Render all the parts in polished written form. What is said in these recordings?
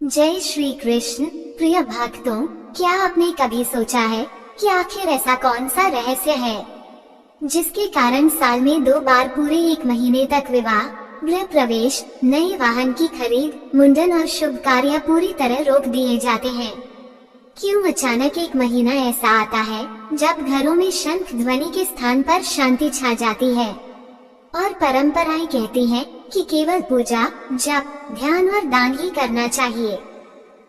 जय श्री कृष्ण। प्रिय भक्तों, क्या आपने कभी सोचा है कि आखिर ऐसा कौन सा रहस्य है जिसके कारण साल में 2 बार पूरे 1 महीने तक विवाह, गृह प्रवेश, नए वाहन की खरीद, मुंडन और शुभ कार्य पूरी तरह रोक दिए जाते हैं? क्यों अचानक एक महीना ऐसा आता है जब घरों में शंख ध्वनि के स्थान पर शांति छा जाती है और परंपराएं कहती हैं कि केवल पूजा, जप, ध्यान और दान ही करना चाहिए?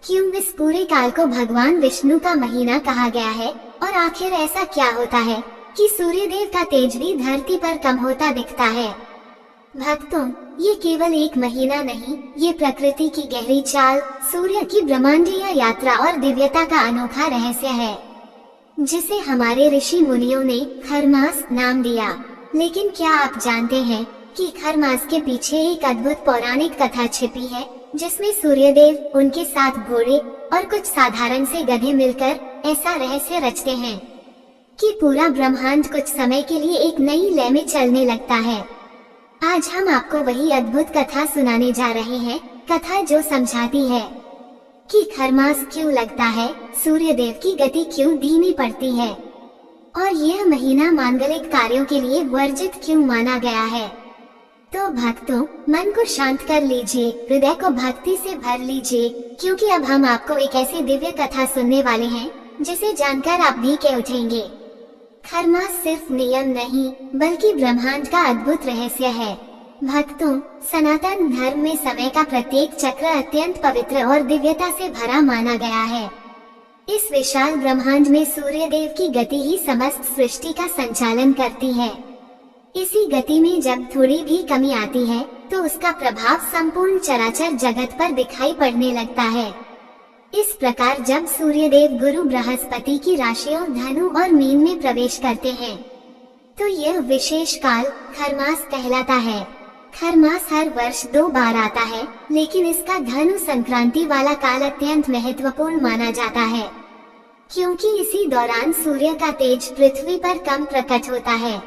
क्यों इस पूरे काल को भगवान विष्णु का महीना कहा गया है? और आखिर ऐसा क्या होता है कि सूर्य देव का तेज भी धरती पर कम होता दिखता है? भक्तों, ये केवल एक महीना नहीं, ये प्रकृति की गहरी चाल, सूर्य की ब्रह्मांडीय यात्रा और दिव्यता का अनोखा रहस्य है, जिसे हमारे ऋषि मुनियों ने खरमास नाम दिया। लेकिन क्या आप जानते हैं कि खरमास के पीछे एक अद्भुत पौराणिक कथा छिपी है, जिसमें सूर्यदेव, उनके साथ घोड़े और कुछ साधारण से गधे मिलकर ऐसा रहस्य रचते हैं कि पूरा ब्रह्मांड कुछ समय के लिए एक नई लय में चलने लगता है। आज हम आपको वही अद्भुत कथा सुनाने जा रहे हैं, कथा जो समझाती है कि खरमास क्यों लगता है, सूर्यदेव की गति क्यों धीमी पड़ती है और यह महीना मांगलिक कार्यों के लिए वर्जित क्यों माना गया है। तो भक्तों, मन को शांत कर लीजिए, हृदय को भक्ति से भर लीजिए, क्योंकि अब हम आपको एक ऐसी दिव्य कथा सुनने वाले हैं जिसे जानकर आप भी के उठेंगे। खरमास सिर्फ नियम नहीं, बल्कि ब्रह्मांड का अद्भुत रहस्य है। भक्तों, सनातन धर्म में समय का प्रत्येक चक्र अत्यंत पवित्र और दिव्यता से भरा माना गया है। इस विशाल ब्रह्मांड में सूर्य देव की गति ही समस्त सृष्टि का संचालन करती है। इसी गति में जब थोड़ी भी कमी आती है तो उसका प्रभाव संपूर्ण चराचर जगत पर दिखाई पड़ने लगता है। इस प्रकार जब सूर्य देव गुरु बृहस्पति की राशियों धनु और मीन में प्रवेश करते हैं तो यह विशेष काल खरमास कहलाता है। खरमास हर वर्ष 2 बार आता है, लेकिन इसका धनु संक्रांति वाला काल अत्यंत महत्वपूर्ण माना जाता है, क्योंकि इसी दौरान सूर्य का तेज पृथ्वी पर कम प्रकट होता है।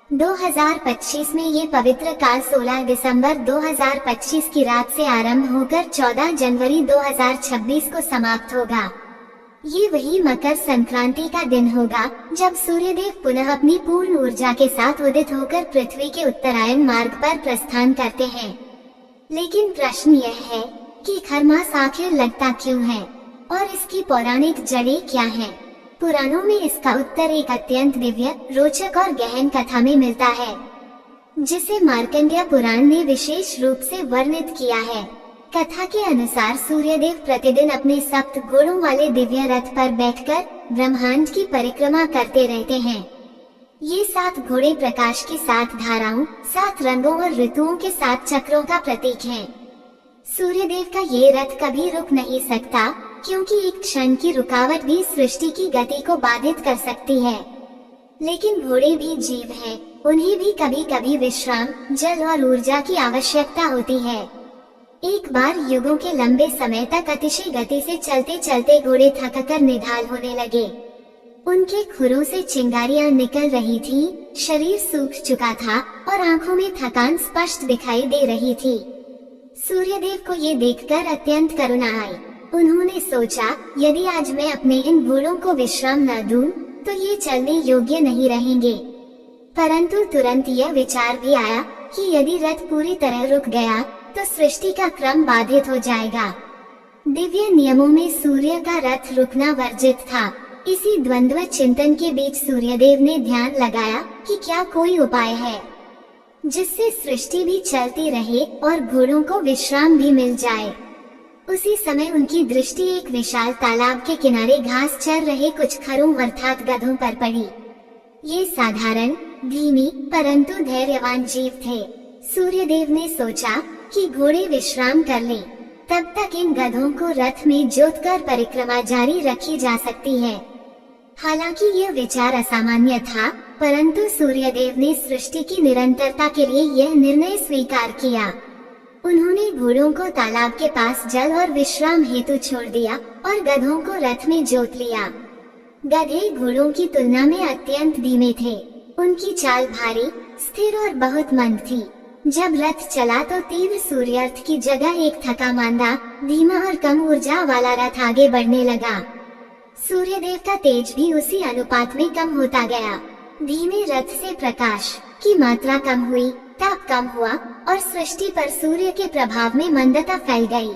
2025 में ये पवित्र काल 16 दिसंबर 2025 की रात से आरंभ होकर 14 जनवरी 2026 को समाप्त होगा। ये वही मकर संक्रांति का दिन होगा जब सूर्यदेव पुनः अपनी पूर्ण ऊर्जा के साथ उदित होकर पृथ्वी के उत्तरायण मार्ग पर प्रस्थान करते हैं। लेकिन प्रश्न यह है कि खरमास आखिर लगता क्यों है और इसकी पौराणिक जड़ें क्या हैं? पुराणों में इसका उत्तर एक अत्यंत दिव्य, रोचक और गहन कथा में मिलता है, जिसे मार्कंडेय पुराण ने विशेष रूप से वर्णित किया है। कथा के अनुसार सूर्यदेव प्रतिदिन अपने 7 घोड़ों वाले दिव्य रथ पर बैठकर ब्रह्मांड की परिक्रमा करते रहते हैं। ये 7 घोड़े प्रकाश की 7 धाराओं, 7 रंगों और ऋतुओं के 7 चक्रों का प्रतीक हैं। सूर्यदेव का ये रथ कभी रुक नहीं सकता, क्योंकि एक क्षण की रुकावट भी सृष्टि की गति को बाधित कर सकती है। लेकिन घोड़े भी जीव हैं, उन्हें भी कभी कभी विश्राम, जल और ऊर्जा की आवश्यकता होती है। एक बार युगों के लंबे समय तक अतिशय गति से चलते चलते घोड़े थककर निढाल होने लगे। उनके खुरों से चिंगारियां निकल रही थी, शरीर सूख चुका था और आंखों में थकान स्पष्ट दिखाई दे रही थी। सूर्यदेव को ये देखकर अत्यंत करुणा आई। उन्होंने सोचा, यदि आज मैं अपने इन घोड़ों को विश्राम न दूं, तो ये चलने योग्य नहीं रहेंगे। परंतु तुरंत यह विचार भी आया कि यदि रथ पूरी तरह रुक गया तो सृष्टि का क्रम बाधित हो जाएगा। दिव्य नियमों में सूर्य का रथ रुकना वर्जित था। इसी द्वंद्व चिंतन के बीच सूर्यदेव ने ध्यान लगाया कि क्या कोई उपाय है जिससे सृष्टि भी चलती रहे और घोड़ों को विश्राम भी मिल जाए। उसी समय उनकी दृष्टि एक विशाल तालाब के किनारे घास चर रहे कुछ खरों अर्थात गधों पर पड़ी। ये साधारण, धीमी परंतु धैर्यवान जीव थे। सूर्यदेव ने सोचा कि घोड़े विश्राम कर लें, तब तक इन गधों को रथ में जोतकर परिक्रमा जारी रखी जा सकती है। हालांकि यह विचार असामान्य था, परंतु सूर्यदेव ने सृष्टि की निरंतरता के लिए यह निर्णय स्वीकार किया। उन्होंने घोड़ों को तालाब के पास जल और विश्राम हेतु छोड़ दिया और गधों को रथ में जोत लिया। गधे घोड़ों की तुलना में अत्यंत धीमे थे। उनकी चाल भारी, स्थिर और बहुत मंद थी। जब रथ चला तो तीव्र सूर्यास्त की जगह एक थका मांदा, धीमा और कम ऊर्जा वाला रथ आगे बढ़ने लगा। सूर्यदेव का तेज भी उसी अनुपात में कम होता गया। धीमे रथ से प्रकाश की मात्रा कम हुई, ताप कम हुआ और सृष्टि पर सूर्य के प्रभाव में मंदता फैल गई।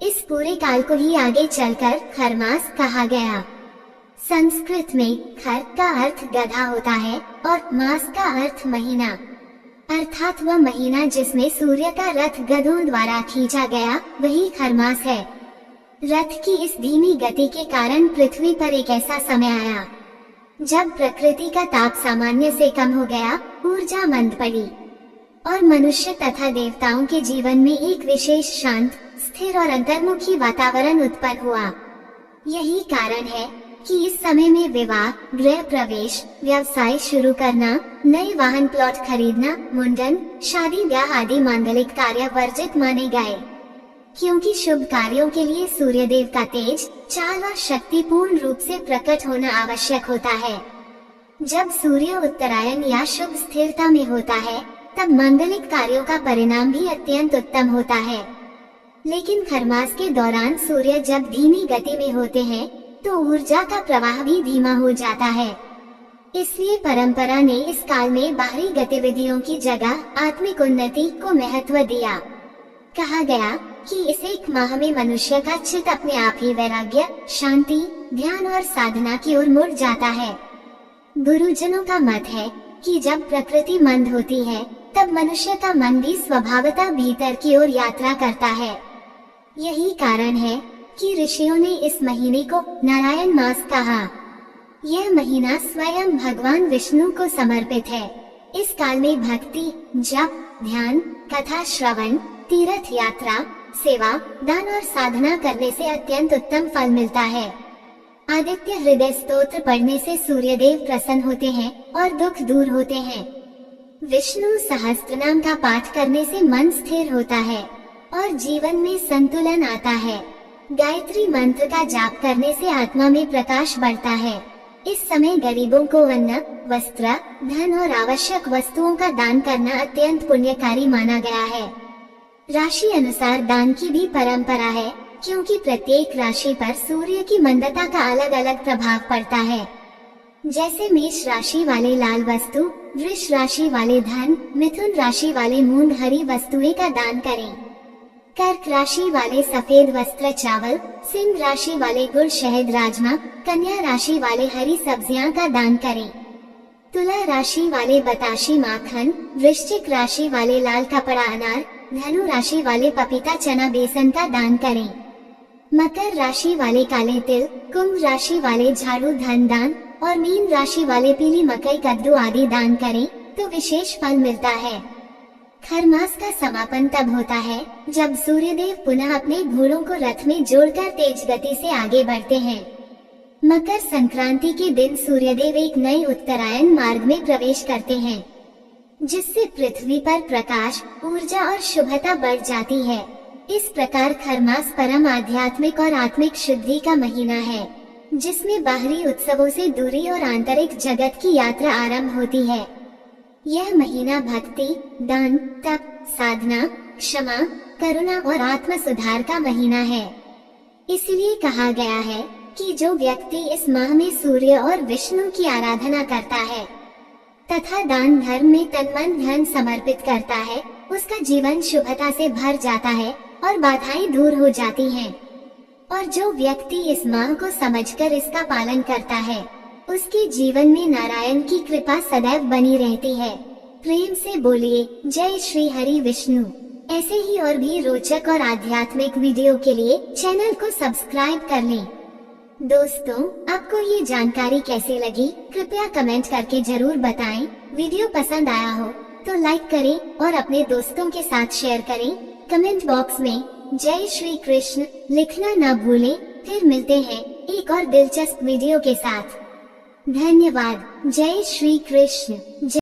इस पूरे काल को ही आगे चलकर खरमास कहा गया। संस्कृत में खर का अर्थ गधा होता है और मास का अर्थ महीना, अर्थात वह महीना जिसमें सूर्य का रथ गधों द्वारा खींचा गया वही खरमास है। रथ की इस धीमी गति के कारण पृथ्वी पर एक ऐसा समय आया जब प्रकृति का ताप सामान्य से कम हो गया, ऊर्जा मंद पड़ी और मनुष्य तथा देवताओं के जीवन में एक विशेष शांत, स्थिर और अंतर्मुखी वातावरण उत्पन्न हुआ। यही कारण है कि इस समय में विवाह, गृह प्रवेश, व्यवसाय शुरू करना, नए वाहन प्लॉट खरीदना, मुंडन, शादी ब्याह आदि मांगलिक कार्य वर्जित माने गए, क्योंकि शुभ कार्यों के लिए सूर्यदेव का तेज, चाल और शक्ति पूर्ण रूप से प्रकट होना आवश्यक होता है। जब सूर्य उत्तरायण या शुभ स्थिरता में होता है, तब मांगलिक कार्यों का परिणाम भी अत्यंत उत्तम होता है। लेकिन खरमास के दौरान सूर्य जब धीमी गति में होते हैं, तो ऊर्जा का प्रवाह भी धीमा हो जाता है। इसलिए परंपरा ने इस काल में बाहरी गतिविधियों की जगह आत्मिक उन्नति को महत्व दिया। कहा गया कि इस एक माह में मनुष्य का चित्त अपने आप ही वैराग्य, शांति, ध्यान और साधना की ओर मुड़ जाता है। गुरुजनों का मत है कि जब प्रकृति मंद होती है, तब मनुष्य का मन भी स्वभावतः भीतर की ओर यात्रा करता है। यही कारण है कि ऋषियों ने इस महीने को नारायण मास कहा। यह महीना स्वयं भगवान विष्णु को समर्पित है। इस काल में भक्ति, जप, ध्यान, कथा श्रवण, तीर्थ यात्रा, सेवा, दान और साधना करने से अत्यंत उत्तम फल मिलता है। आदित्य हृदय स्तोत्र पढ़ने से सूर्यदेव प्रसन्न होते हैं और दुख दूर होते हैं। विष्णु सहस्त्रनाम का पाठ करने से मन स्थिर होता है और जीवन में संतुलन आता है। गायत्री मंत्र का जाप करने से आत्मा में प्रकाश बढ़ता है। इस समय गरीबों को अन्न, वस्त्र, धन और आवश्यक वस्तुओं का दान करना अत्यंत पुण्यकारी माना गया है। राशि अनुसार दान की भी परंपरा है, क्योंकि प्रत्येक राशि पर सूर्य की मंदता का अलग अलग प्रभाव पड़ता है। जैसे मेष राशि वाले लाल वस्तु, वृष राशि वाले धन, मिथुन राशि वाले मूंग हरी वस्तुएं का दान करें। कर्क राशि वाले सफेद वस्त्र चावल, सिंह राशि वाले गुड़ शहद राजमा, कन्या राशि वाले हरी सब्जियां का दान करें। तुला राशि वाले बताशी माखन, वृश्चिक राशि वाले लाल कपड़ा अनार, धनु राशि वाले पपीता चना बेसन का दान करें। मकर राशि वाले काले तिल, कुंभ राशि वाले झाड़ू धन दान और मीन राशि वाले पीली मकई कद्दू आदि दान करें तो विशेष फल मिलता है। खरमास का समापन तब होता है जब सूर्यदेव पुनः अपने घोड़ों को रथ में जोड़कर तेज गति से आगे बढ़ते हैं। मकर संक्रांति के दिन सूर्यदेव एक नए उत्तरायण मार्ग में प्रवेश करते हैं, जिससे पृथ्वी पर प्रकाश, ऊर्जा और शुभता बढ़ जाती है। इस प्रकार खरमास परम आध्यात्मिक और आत्मिक शुद्धि का महीना है, जिसमें बाहरी उत्सवों से दूरी और आंतरिक जगत की यात्रा आरंभ होती है। यह महीना भक्ति, दान, तप, साधना, क्षमा, करुणा और आत्म सुधार का महीना है। इसलिए कहा गया है कि जो व्यक्ति इस माह में सूर्य और विष्णु की आराधना करता है तथा दान धर्म में तन मन धन समर्पित करता है, उसका जीवन शुभता से भर जाता है और बाधाएं दूर हो जाती हैं। और जो व्यक्ति इस माह को समझकर इसका पालन करता है, उसके जीवन में नारायण की कृपा सदैव बनी रहती है। प्रेम से बोलिए जय श्री हरि विष्णु। ऐसे ही और भी रोचक और आध्यात्मिक वीडियो के लिए चैनल को सब्सक्राइब कर लें। दोस्तों, आपको ये जानकारी कैसी लगी कृपया कमेंट करके जरूर बताएं। वीडियो पसंद आया हो तो लाइक करें और अपने दोस्तों के साथ शेयर करें। कमेंट बॉक्स में जय श्री कृष्ण लिखना ना भूलें। फिर मिलते हैं एक और दिलचस्प वीडियो के साथ। धन्यवाद। जय श्री कृष्ण।